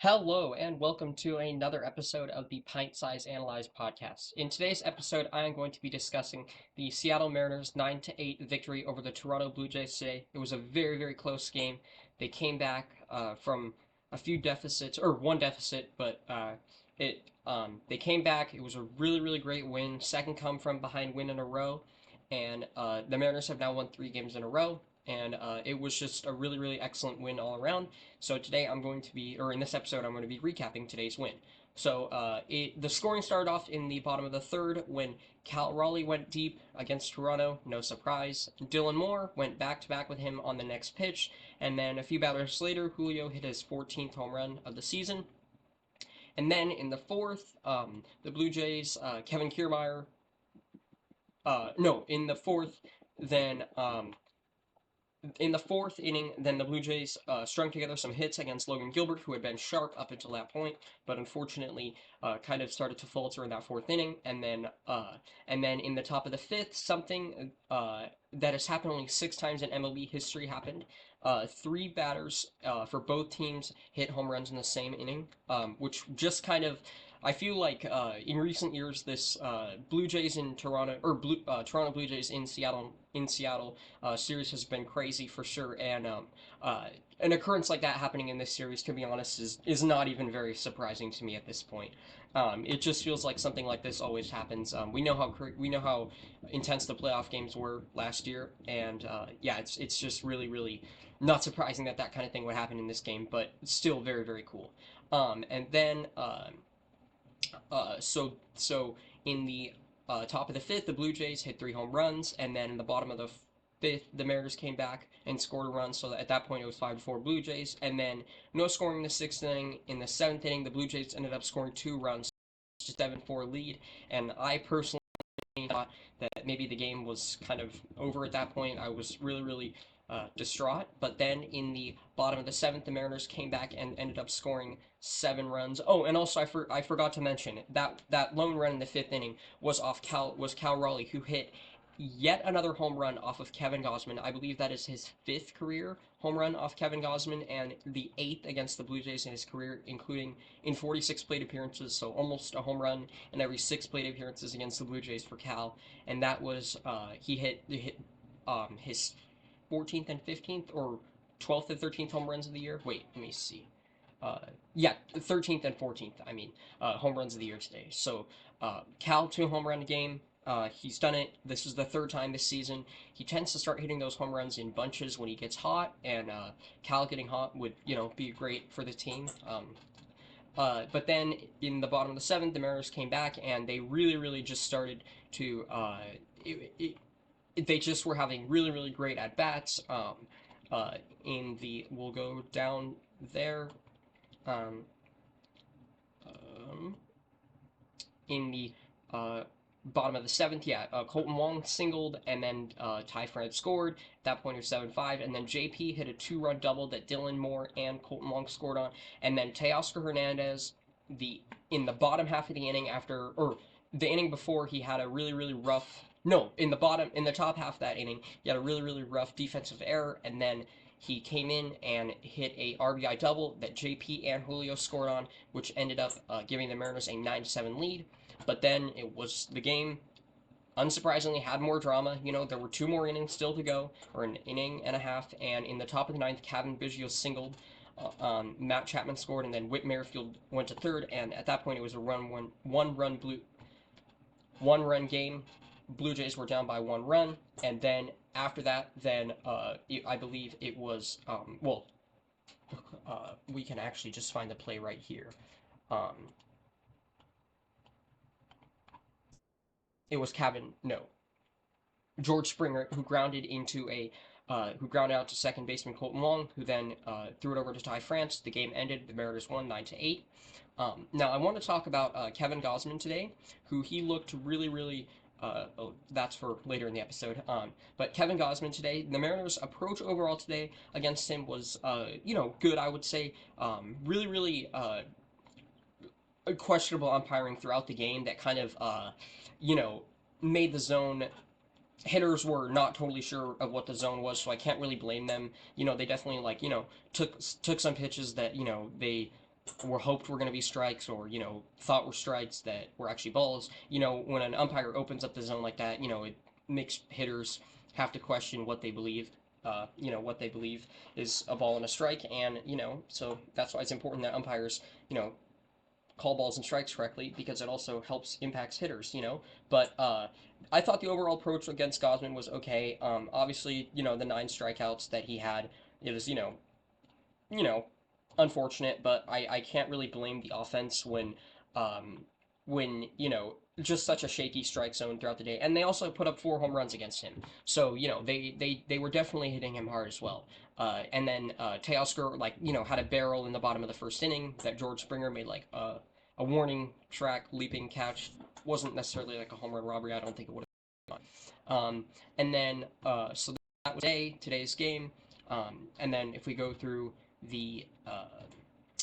Hello, and welcome to another episode of the PintSizeAnalyze podcast. In today's episode, I am going to be discussing the Seattle Mariners 9-8 victory over the Toronto Blue Jays today. It was a very, very close game. They came back from a few deficits, or one deficit, but they came back. It was a really, really great win. Second come from behind win in a row, and the Mariners have now won 3 games in a row. And it was just a really, really excellent win all around. So today I'm going to be, or in this episode, I'm going to be recapping today's win. So the scoring started off in the bottom of the third when Cal Raleigh went deep against Toronto. No surprise. Dylan Moore went back to back with him on the next pitch, and then a few batters later, Julio hit his 14th home run of the season. And then in the fourth, the Blue Jays, Kevin Kiermaier, no, in the fourth, then in the fourth inning, then the Blue Jays strung together some hits against Logan Gilbert, who had been sharp up until that point, but unfortunately kind of started to falter in that fourth inning. And then in the top of the fifth, something that has happened only 6 times in MLB history happened. Three batters for both teams hit home runs in the same inning, which just kind of I feel like in recent years, this Blue Jays in Toronto or Toronto Blue Jays in Seattle series has been crazy for sure, and an occurrence like that happening in this series, to be honest, is not even very surprising to me at this point. It just feels like something like this always happens. We know how intense the playoff games were last year, and yeah, it's just really really not surprising that that kind of thing would happen in this game, but still very very cool. And then so in the top of the fifth, the Blue Jays hit 3 home runs, and then in the bottom of the fifth, the Mariners came back and scored a run. So at that point, it was 5-4 Blue Jays, and then no scoring in the sixth inning. In the seventh inning, the Blue Jays ended up scoring 2 runs, just 7-4 lead. And I personally thought that maybe the game was kind of over at that point. I was really, really distraught. But then in the bottom of the seventh, the Mariners came back and ended up scoring 7 runs. Oh, and also I forgot to mention that lone run in the fifth inning was Cal Raleigh, who hit yet another home run off of Kevin Gausman. I believe that is his fifth career home run off Kevin Gausman and the eighth against the Blue Jays in his career, including in 46 plate appearances, so almost a home run in every 6 plate appearances against the Blue Jays for Cal. And that was he hit his 14th and 15th or 12th and 13th home runs of the year. Wait, let me see. Yeah, 13th and 14th. I mean, home runs of the year today. So Cal 2 home run game. He's done it. This is the third time this season. He tends to start hitting those home runs in bunches when he gets hot, and Cal getting hot would be great for the team. But then in the bottom of the seventh, the Mariners came back and they really, really just started to. They just were having really, really great at bats. We'll go down there. Um, um, in the bottom of the seventh, yeah, Colton Wong singled, and then Ty France scored. At that point, it was 7-5, and then JP hit a 2-run double that Dylan Moore and Colton Wong scored on, and then Teoscar Hernandez, in the bottom half of the inning or the inning before, he had a really really rough. No, in the top half of that inning, he had a really really rough defensive error, and then he came in and hit a RBI double that JP and Julio scored on, which ended up giving the Mariners a 9-7 lead. But then the game, unsurprisingly, had more drama. There were 2 more innings still to go, or an inning and a half, and in the top of the ninth, Kevin Biggio singled. Matt Chapman scored, and then Whit Merrifield went to third, and at that point it was a one run game. Blue Jays were down by 1 run, and then after that, I believe it was we can actually just find the play right here. Um, it was George Springer who grounded out to second baseman Colton Wong, who then threw it over to Ty France. The game ended. The Mariners won 9-8. Now I want to talk about Kevin Gausman today, who he looked really, really. That's for later in the episode. But Kevin Gausman today, the Mariners' approach overall today against him was, good. I would say, really, really questionable umpiring throughout the game that kind of, you know, made the zone hitters were not totally sure of what the zone was, so I can't really blame them. They definitely took some pitches that were hoped were going to be strikes, or thought were strikes that were actually balls. When an umpire opens up the zone like that, it makes hitters have to question what they believe. What they believe is a ball and a strike, and so that's why it's important that umpires call balls and strikes correctly, because it also helps impacts hitters. But I thought the overall approach against Gosman was okay. Obviously, the 9 strikeouts that he had, it was you know, unfortunate, but I can't really blame the offense um, when just such a shaky strike zone throughout the day. And they also put up 4 home runs against him, so they were definitely hitting him hard as well. And then Teoscar, like, had a barrel in the bottom of the first inning that George Springer made, like a warning track leaping catch. Wasn't necessarily like a home run robbery. I don't think it would have. And then so that was today's game. And then if we go through the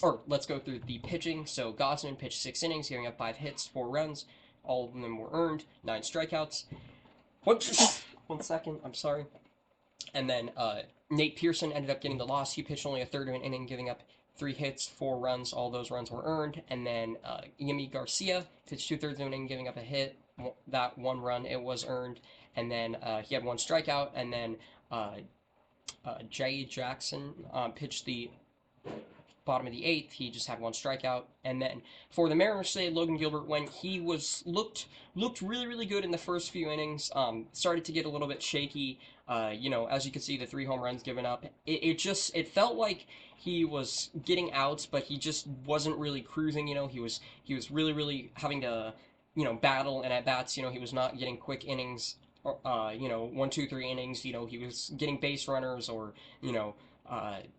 or let's go through the pitching. So Gosman pitched 6 innings, giving up 5 hits, 4 runs. All of them were earned, 9 strikeouts. One second, I'm sorry. And then Nate Pearson ended up getting the loss. He pitched only a third of an inning, giving up 3 hits, 4 runs. All those runs were earned. And then Yimi Garcia pitched 2/3 of an inning, giving up a hit. That 1 run, it was earned. And then he had 1 strikeout. And then uh, Jay Jackson pitched the bottom of the eighth. He just had 1 strikeout. And then for the Mariners today, Logan Gilbert, when he looked really really good in the first few innings, started to get a little bit shaky. As you can see, the 3 home runs given up. It felt like he was getting outs, but he just wasn't really cruising. He was really really having to battle, and at bats, he was not getting quick innings. 1, 2, 3 innings. He was getting base runners, or you know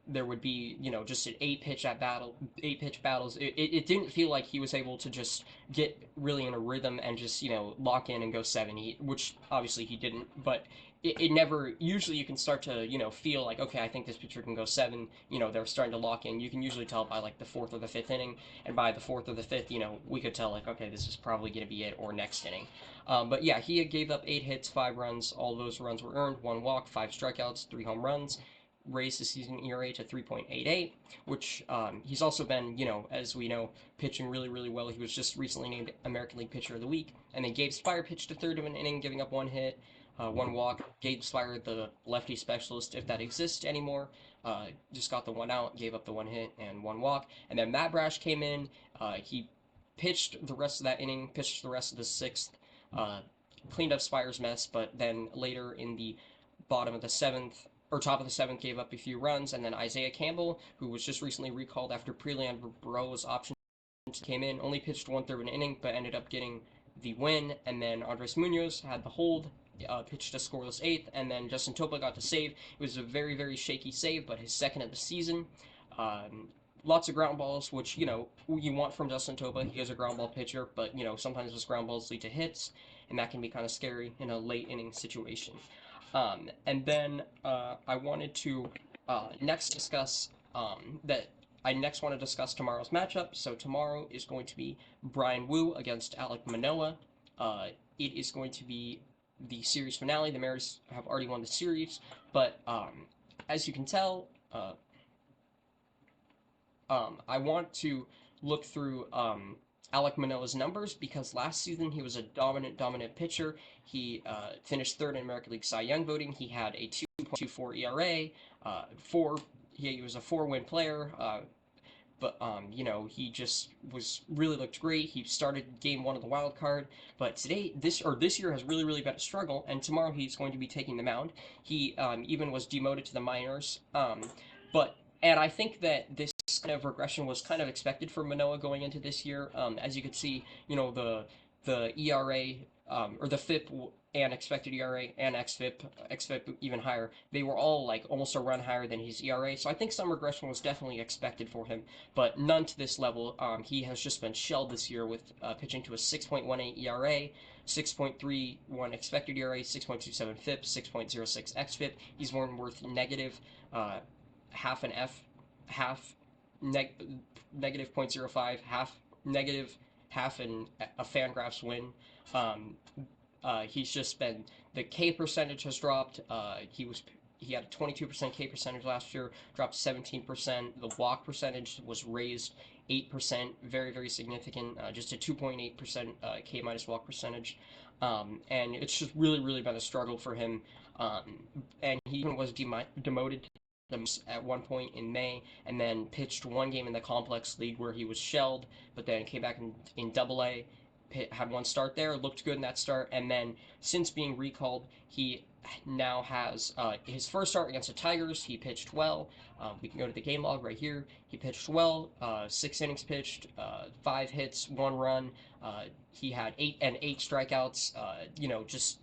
there would be just an 8 pitch battles. It didn't feel like he was able to just get really in a rhythm and just lock in and go 7, which obviously he didn't. But it never, usually you can start to feel like, okay, I think this pitcher can go 7. They're starting to lock in. You can usually tell by like the fourth or the fifth inning, and by the fourth or the fifth, we could tell, like, okay, this is probably going to be it, or next inning. But yeah, he gave up 8 hits, 5 runs. All those runs were earned. 1 walk, 5 strikeouts, 3 home runs. Raised the season ERA to 3.88, which he's also been, as we know, pitching really, really well. He was just recently named American League Pitcher of the Week. And then Gabe Spire pitched a third of an inning, giving up 1 hit, 1 walk. Gabe Spire, the lefty specialist, if that exists anymore, just got the 1 out, gave up the 1 hit and 1 walk. And then Matt Brash came in. He pitched the rest of that inning, pitched the rest of the sixth, uh, cleaned up Spire's mess, but then later in the bottom of the seventh, or top of the seventh, gave up a few runs. And then Isaiah Campbell, who was just recently recalled after Prelian Burrows' option came in, only pitched 1/3 of an inning, but ended up getting the win. And then Andres Munoz had the hold, pitched a scoreless eighth, and then Justin Topa got to save. It was a very, very shaky save, but his second of the season. Lots of ground balls, which you want from Justin Topa. He is a ground ball pitcher, but sometimes those ground balls lead to hits, and that can be kind of scary in a late inning situation. And then I wanted to next discuss that I next want to discuss tomorrow's matchup. So tomorrow is going to be Brian Wu against Alek Manoah. It is going to be the series finale. The Mariners have already won the series, but as you can tell, I want to look through Alek Manoah's numbers, because last season he was a dominant pitcher. He finished third in American League Cy Young voting. He had a 2.24 ERA. He was a 4-win player. But he just really looked great. He started game 1 of the wild card, but this year has really really been a struggle. And tomorrow he's going to be taking the mound. He even was demoted to the minors. But and I think that this kind of regression was kind of expected for Manoah going into this year. As you could see, the ERA, or the FIP and expected ERA and xFIP even higher. They were all like almost a run higher than his ERA. So I think some regression was definitely expected for him, but none to this level. He has just been shelled this year with pitching to a 6.18 ERA, 6.31 expected ERA, 6.27 FIP, 6.06 xFIP. He's more worth negative half an F, half negative 0.05, half negative half in a Fangraphs win. He's just been, the K percentage has dropped. He was he had a 22% K percentage last year, dropped to 17%. The walk percentage was raised 8%, very, very significant, just a 2.8% K minus walk percentage. And it's just really, really been a struggle for him. And he even was demoted at one point in May, and then pitched one game in the complex league where he was shelled, but then came back in Double A, had one start there, looked good in that start, and then since being recalled, he now has his first start against the Tigers. He pitched well. We can go to the game log right here. He pitched well. 6 innings pitched, 5 hits, 1 run. He had eight strikeouts. Just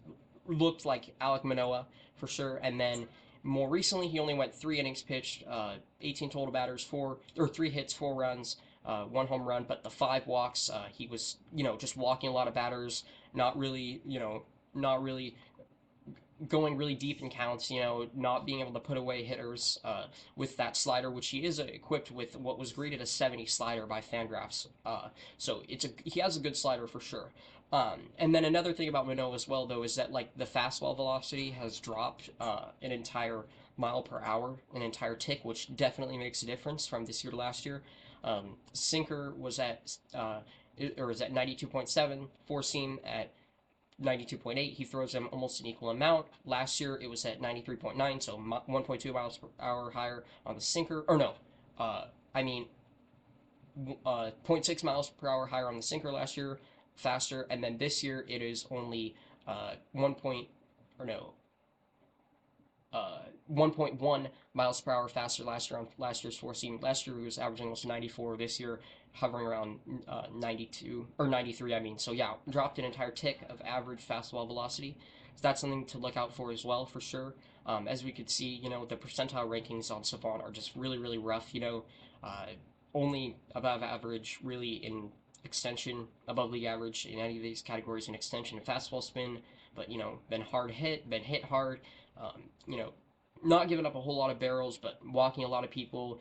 looked like Alek Manoah for sure. And then more recently, he only went 3 innings pitched, 18 total batters, 3 hits, 4 runs, 1 home run, but the 5 walks. He was, just walking a lot of batters, not really, not really going really deep in counts, not being able to put away hitters with that slider, which he is equipped with what was graded a 70 slider by Fangraphs. So he has a good slider for sure. And then another thing about Manoah as well, though, is that like the fastball velocity has dropped an entire mile per hour, an entire tick, which definitely makes a difference from this year to last year. Sinker was at or is at 92.7, four seam at 92.8. He throws them almost an equal amount. Last year it was at 93.9, so 1.2 miles per hour higher on the sinker. Or no, I mean, 0.6 miles per hour higher on the sinker last year, faster. And then this year it is only 1 point, or no, 1.1 miles per hour faster last year on last year's four seam. Last year he was averaging almost 94. This year hovering around 92 or 93. I mean, so yeah, dropped an entire tick of average fastball velocity. So that's something to look out for as well, for sure. As we could see, the percentile rankings on Savant are just really, really rough. Uh, only above average really in extension, above league average in any of these categories in extension and fastball spin, but been hard hit, been hit hard. Um, you know, not giving up a whole lot of barrels, but walking a lot of people.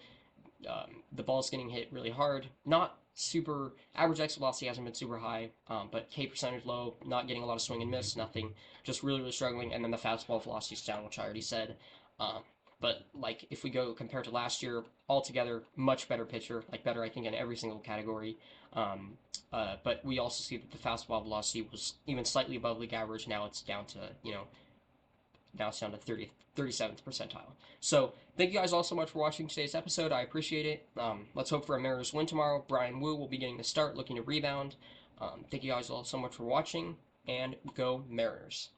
The ball's getting hit really hard. Not super average exit velocity hasn't been super high, but K percentage low. Not getting a lot of swing and miss. Nothing. Just really, really struggling. And then the fastball velocity's down, which I already said. Um, but like if we go compared to last year, altogether much better pitcher. Like better, I think, in every single category. But we also see that the fastball velocity was even slightly above league average. Now it's down to 37th percentile. So thank you guys all so much for watching today's episode. I appreciate it. Let's hope for a Mariners win tomorrow. Brian Wu will be getting the start, looking to rebound. Thank you guys all so much for watching, and go Mariners.